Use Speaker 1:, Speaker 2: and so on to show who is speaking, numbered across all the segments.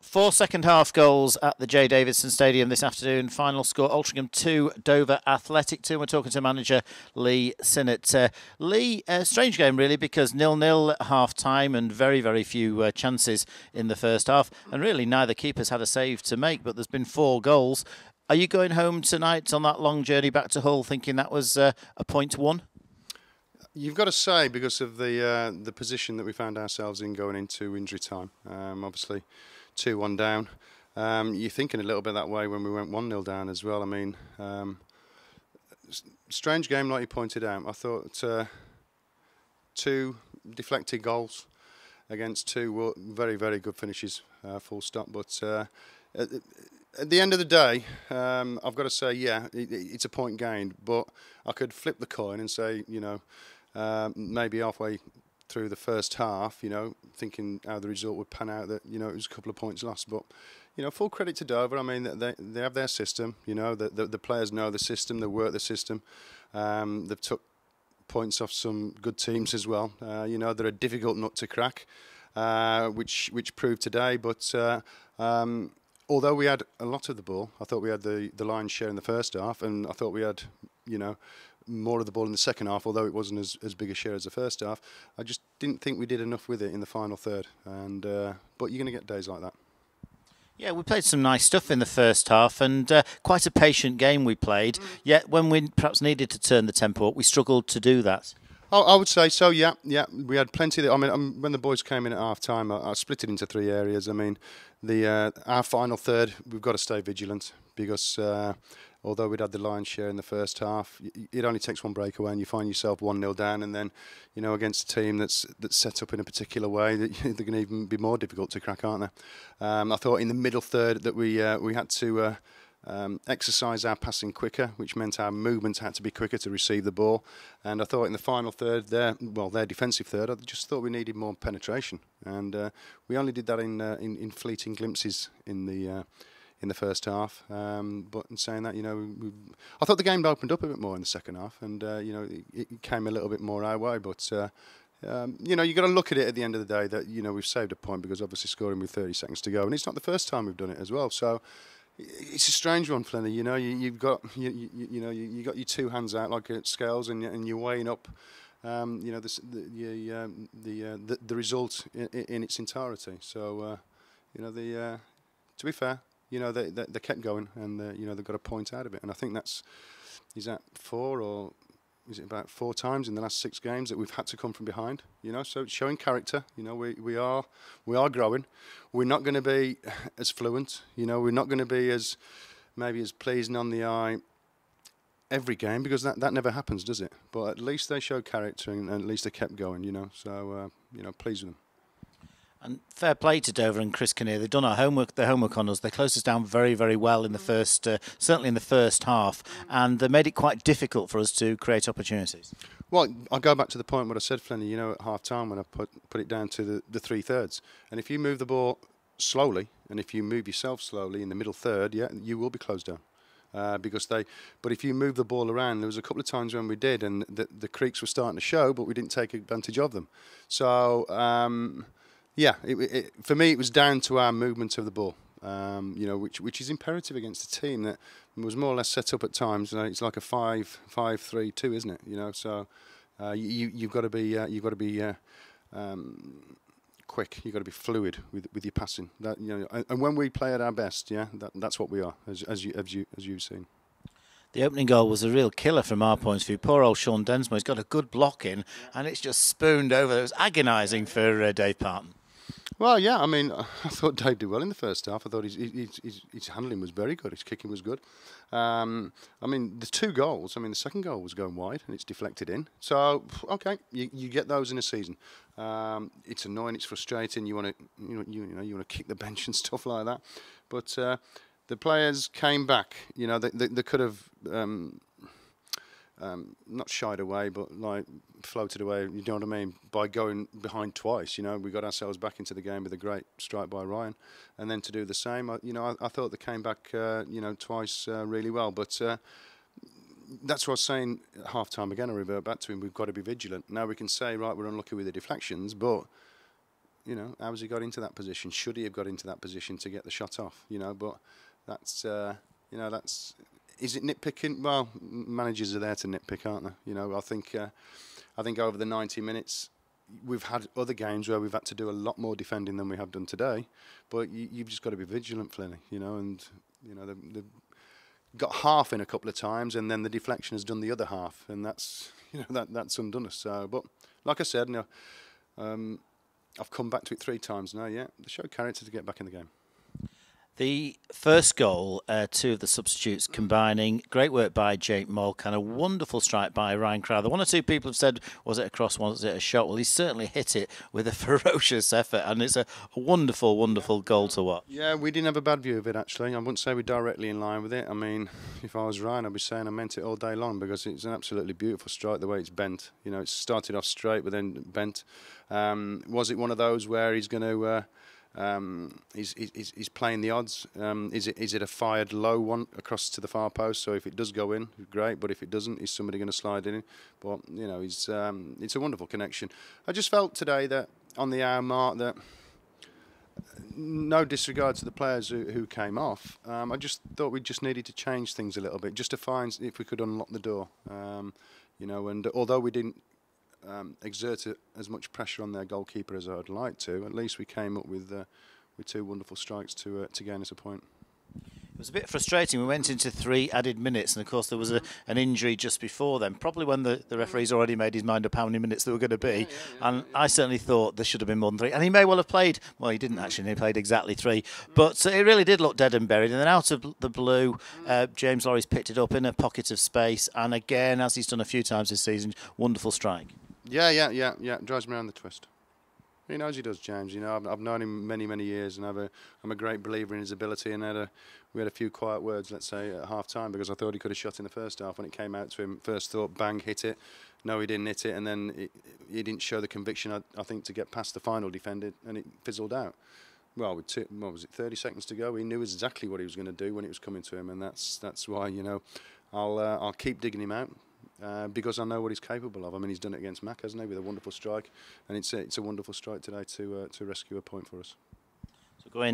Speaker 1: Four second-half goals at the J. Davidson Stadium this afternoon. Final score, Altrincham 2, Dover Athletic 2. We're talking to manager Lee Sinnott. Lee, a strange game really, because 0-0 at half-time and very, very few chances in the first half. And really neither keeper's had a save to make, but there's been 4 goals. Are you going home tonight on that long journey back to Hull thinking that was a point won?
Speaker 2: You've got to say, because of the position that we found ourselves in going into injury time, obviously 2-1 down. You're thinking a little bit that way when we went 1-0 down as well. I mean, strange game like you pointed out. I thought 2 deflected goals against 2 very, very good finishes, full stop. But at the end of the day, I've got to say, yeah, it's a point gained. But I could flip the coin and say, you know, maybe halfway through the first half, you know, thinking how the result would pan out, that, you know, it was a couple of points lost. But, you know, full credit to Dover. I mean, they have their system, you know, the players know the system, they work the system. They've took points off some good teams as well. You know, they're a difficult nut to crack, which proved today. But although we had a lot of the ball, I thought we had the lion's share in the first half, and I thought we had, you know, more of the ball in the second half, although it wasn't as big a share as the first half. I just didn't think we did enough with it in the final third. And but you're going to get days like that.
Speaker 1: Yeah, we played some nice stuff in the first half, and quite a patient game we played. Yet when we perhaps needed to turn the tempo up, we struggled to do that.
Speaker 2: Oh, I would say so. Yeah. We had plenty. I mean, when the boys came in at half time, I split it into 3 areas. I mean, our final third, we've got to stay vigilant, because although we'd had the lion's share in the first half, it only takes one breakaway and you find yourself 1-0 down, and then, you know, against a team that's set up in a particular way, that they're going to even be more difficult to crack, aren't they? I thought in the middle third that we had to exercise our passing quicker, which meant our movements had to be quicker to receive the ball. And I thought in the final third, their defensive third, I just thought we needed more penetration, and we only did that in fleeting glimpses in the first half. But in saying that, you know, I thought the game opened up a bit more in the second half, and you know, it came a little bit more our way. But you know, you've got to look at it at the end of the day that, you know, we've saved a point, because obviously scoring with 30 seconds to go, and it's not the first time we've done it as well. So it's a strange one, Flenny. You know, you got your 2 hands out like at scales, and you're weighing up, you know, the result in its entirety. So you know, to be fair, you know, they kept going, and you know, they got a point out of it. And I think is that 4, or is it about 4 times in the last 6 games that we've had to come from behind? You know, so it's showing character. You know, we are growing. We're not going to be as fluent. You know, we're not going to be maybe as pleasing on the eye every game, because that never happens, does it? But at least they showed character, and at least they kept going. You know, so you know, pleased with them.
Speaker 1: And fair play to Dover and Chris Kinnear. They've done their homework on us. They closed us down very, very well in the first, certainly in the first half, and they made it quite difficult for us to create opportunities.
Speaker 2: Well, I'll go back to the point what I said, Flenny, you know, at half time when I put it down to the 3 thirds. And if you move the ball slowly, and if you move yourself slowly in the middle third, yeah, you will be closed down. But if you move the ball around, there was a couple of times when we did, and the creaks were starting to show, but we didn't take advantage of them. So yeah, for me, it was down to our movement of the ball, you know, which is imperative against a team that was more or less set up at times. It's like a 5-3-2, isn't it? You know, so you've got to be quick. You've got to be fluid with your passing. That, you know, and when we play at our best, yeah, that's what we are, as you've seen.
Speaker 1: The opening goal was a real killer from our point of view. Poor old Sean Densmore, he's got a good block in, and it's just spooned over. It was agonising for Dave Parton.
Speaker 2: Well, yeah, I mean, I thought Dave did well in the first half. I thought his handling was very good. His kicking was good. I mean, the 2 goals. I mean, the second goal was going wide and it's deflected in. So, okay, you get those in a season. It's annoying. It's frustrating. You want to, you want to kick the bench and stuff like that. But the players came back. You know, they could have. Not shied away, but like floated away, you know what I mean, by going behind twice. You know, we got ourselves back into the game with a great strike by Ryan, and then to do the same, you know, I thought they came back, you know, twice really well. But that's what I was saying at half time again. I revert back to him. We've got to be vigilant. Now we can say, right, we're unlucky with the deflections, but how's he got into that position? Should he have got into that position to get the shot off? But that's that's. Is it nitpicking? Well, managers are there to nitpick, aren't they? I think over the 90 minutes, we've had other games where we've had to do a lot more defending than we have done today. But you've just got to be vigilant, Flinny. And they've got half in a couple of times, and then the deflection has done the other half, and that's that's undone us. So, but like I said, I've come back to it 3 times now. Yeah, they showed character to get back in the game.
Speaker 1: The first goal, 2 of the substitutes combining. Great work by Jake Molk and a wonderful strike by Ryan Crowther. 1 or 2 people have said, was it a cross, was it a shot? Well, he certainly hit it with a ferocious effort, and it's a wonderful, wonderful goal to watch.
Speaker 2: Yeah, we didn't have a bad view of it, actually. I wouldn't say we're directly in line with it. I mean, if I was Ryan, I'd be saying I meant it all day long, because it's an absolutely beautiful strike, the way it's bent. It started off straight, but then bent. Was it one of those where he's going to... he's playing the odds? Is it a fired low one across to the far post? So if it does go in, great. But if it doesn't, is somebody going to slide in? But it's a wonderful connection. I just felt today that on the hour mark that, no disregard to the players who came off, I just thought we just needed to change things a little bit, just to find if we could unlock the door. And although we didn't exert as much pressure on their goalkeeper as I'd like to, at least we came up with 2 wonderful strikes to gain us a point.
Speaker 1: It was a bit frustrating. We went into 3 added minutes, and of course there was an injury just before then, probably when the referee's already made his mind up how many minutes there were going to be. I certainly thought there should have been more than 3, and he may well have played. Well, he didn't actually. He played exactly 3, but it really did look dead and buried. And then out of the blue, James Lawrie's picked it up in a pocket of space, and again, as he's done a few times this season, wonderful strike.
Speaker 2: Yeah. Drives me around the twist. He knows he does, James. I've known him many years, and I'm a great believer in his ability. And we had a few quiet words, let's say, at half time, because I thought he could have shot in the first half. When it came out to him, first thought, bang, hit it. No, he didn't hit it, and then he didn't show the conviction, I think, to get past the final defender, and it fizzled out. Well, with 30 seconds to go, he knew exactly what he was going to do when it was coming to him, and that's why I'll keep digging him out. Because I know what he's capable of. I mean, he's done it against Mac, hasn't he, with a wonderful strike, and it's a wonderful strike today to rescue a point for us.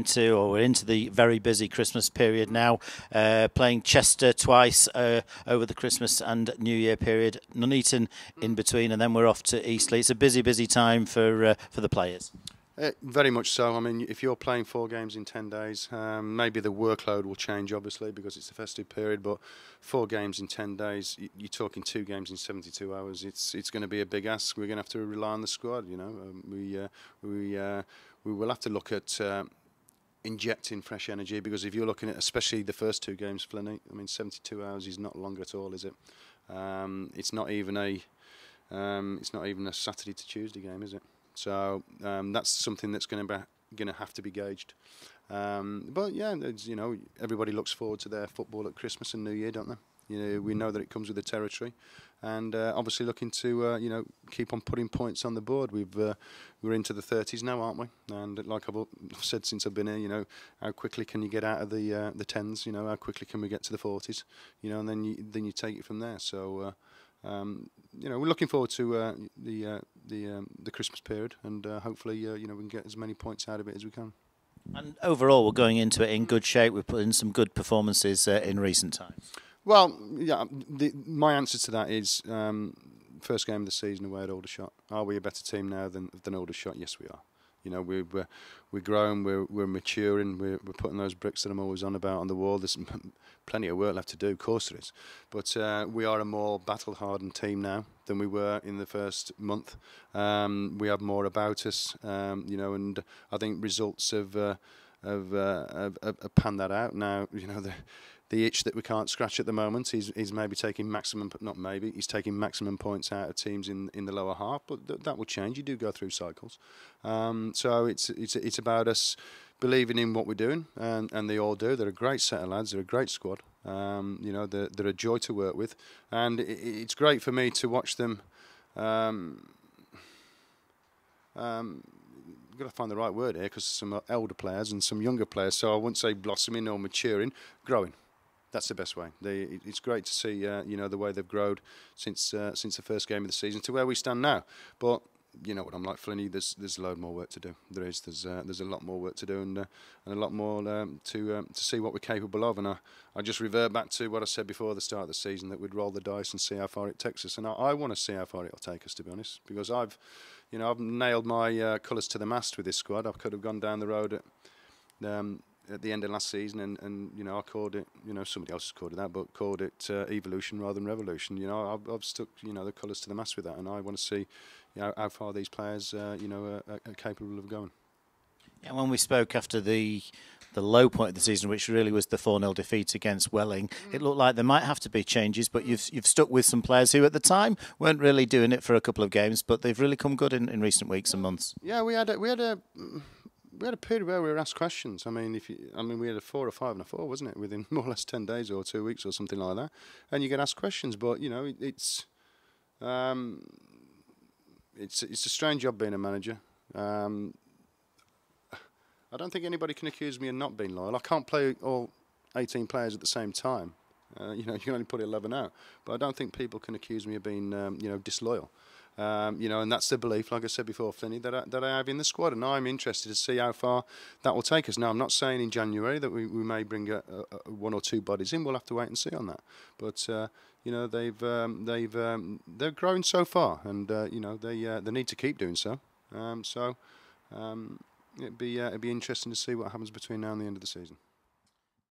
Speaker 1: So we're into the very busy Christmas period now, playing Chester twice over the Christmas and New Year period, Nuneaton in between, and then we're off to Eastleigh. It's a busy time for the players.
Speaker 2: Very much so. I mean, if you're playing 4 games in 10 days, maybe the workload will change, obviously, because it's the festive period. But 4 games in 10 days, you're talking 2 games in 72 hours. It's going to be a big ask. We're going to have to rely on the squad. We will have to look at injecting fresh energy, because if you're looking at especially the first 2 games, Flinny, I mean, 72 hours is not long at all, is it? It's not even a Saturday to Tuesday game, is it? So that's something that's going to have to be gauged. But yeah, everybody looks forward to their football at Christmas and New Year, don't they? We know that it comes with the territory, and obviously looking to keep on putting points on the board. We're into the 30s now, aren't we? And like I've said since I've been here, how quickly can you get out of the 10s? How quickly can we get to the 40s? And then you take it from there. So. We're looking forward to the Christmas period, and hopefully we can get as many points out of it as we can.
Speaker 1: And overall, we're going into it in good shape. We've put in some good performances in recent times.
Speaker 2: Well, yeah, my answer to that is first game of the season away at Aldershot. Are we a better team now than Aldershot? Yes, we are. We're growing, we're maturing, we're putting those bricks that I'm always on about on the wall. There's plenty of work left to do, of course there is. But we are a more battle-hardened team now than we were in the first month. We have more about us, and I think results have panned that out. Now, the itch that we can't scratch at the moment is maybe taking maximum, not maybe, he's taking maximum points out of teams in the lower half, but that will change. You do go through cycles. So it's about us believing in what we're doing, and they all do. They're a great set of lads. They're a great squad. They're a joy to work with, and it's great for me to watch them. I've got to find the right word here, because some elder players and some younger players. So I wouldn't say blossoming or maturing, growing. That's the best way. It's great to see, the way they've grown since the first game of the season to where we stand now. But you know what I'm like, Flinny. There's a load more work to do. There's a lot more work to do, and a lot more to see what we're capable of. And I just revert back to what I said before the start of the season, that we'd roll the dice and see how far it takes us. And I want to see how far it'll take us, to be honest, because I've nailed my colours to the mast with this squad. I could have gone down the road at the end of last season, and I called it, somebody else has called it that, but called it evolution rather than revolution. I've stuck the colours to the mast with that, and I want to see how far these players are capable of going.
Speaker 1: Yeah, when we spoke after the low point of the season, which really was the 4-0 defeat against Welling, it looked like there might have to be changes, but you've stuck with some players who at the time weren't really doing it for a couple of games, but they've really come good in recent weeks and months.
Speaker 2: Yeah, we had a period where we were asked questions. I mean, we had a 4 or 5 and a 4, wasn't it, within more or less 10 days or 2 weeks or something like that, and you get asked questions. But it's a strange job being a manager. I don't think anybody can accuse me of not being loyal. I can't play all 18 players at the same time. You can only put 11 out. But I don't think people can accuse me of being, disloyal. And that's the belief, like I said before, Flinny, that I have in the squad. And I'm interested to see how far that will take us. Now, I'm not saying in January that we may bring 1 or 2 bodies in. We'll have to wait and see on that. But they're growing so far, and they need to keep doing so. It'd be interesting to see what happens between now and the end of the season.